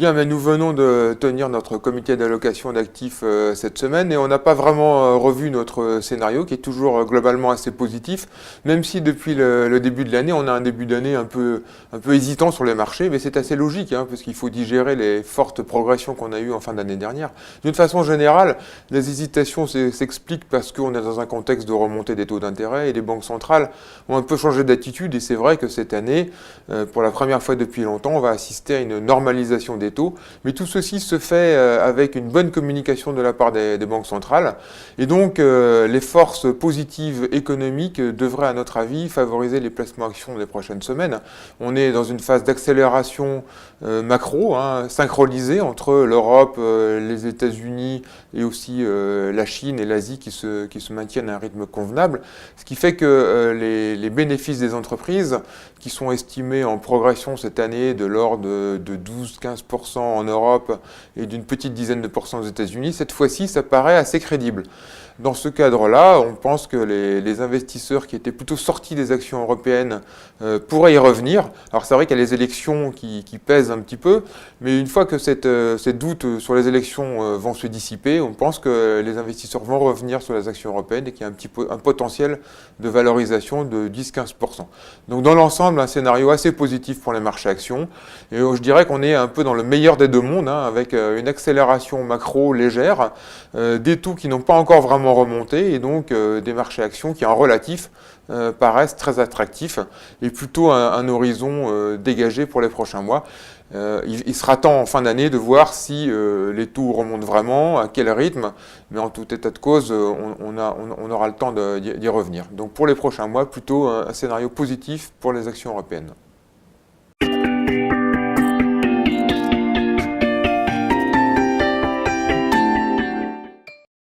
Bien, mais nous venons de tenir notre comité d'allocation d'actifs cette semaine et on n'a pas vraiment revu notre scénario qui est toujours globalement assez positif, même si depuis le début de l'année, on a un début d'année un peu hésitant sur les marchés, mais c'est assez logique, hein, parce qu'il faut digérer les fortes progressions qu'on a eues en fin d'année dernière. D'une façon générale, les hésitations s'expliquent parce qu'on est dans un contexte de remontée des taux d'intérêt et les banques centrales ont un peu changé d'attitude et c'est vrai que cette année, pour la première fois depuis longtemps, on va assister à une normalisation des taux, mais tout ceci se fait avec une bonne communication de la part des banques centrales, et donc les forces positives économiques devraient à notre avis favoriser les placements actions des prochaines semaines. On est dans une phase d'accélération macro, hein, synchronisée entre l'Europe, les États-Unis et aussi la Chine et l'Asie qui se maintiennent à un rythme convenable, ce qui fait que les bénéfices des entreprises qui sont estimés en progression cette année de l'ordre de 12-15% en Europe et d'une petite dizaine de pourcents aux États-Unis, cette fois-ci, ça paraît assez crédible. Dans ce cadre-là, on pense que les investisseurs qui étaient plutôt sortis des actions européennes pourraient y revenir. Alors c'est vrai qu'il y a les élections qui pèsent un petit peu, mais une fois que ces doutes sur les élections vont se dissiper, on pense que les investisseurs vont revenir sur les actions européennes et qu'il y a un potentiel de valorisation de 10-15%. Donc dans l'ensemble, un scénario assez positif pour les marchés actions. Et je dirais qu'on est un peu dans le meilleur des deux mondes, hein, avec une accélération macro légère, des taux qui n'ont pas encore vraiment remonté, et donc des marchés actions qui en relatif paraissent très attractifs, et plutôt un horizon dégagé pour les prochains mois. Il sera temps en fin d'année de voir si les taux remontent vraiment, à quel rythme, mais en tout état de cause, on aura le temps d'y revenir. Donc pour les prochains mois, plutôt un scénario positif pour les actions européennes.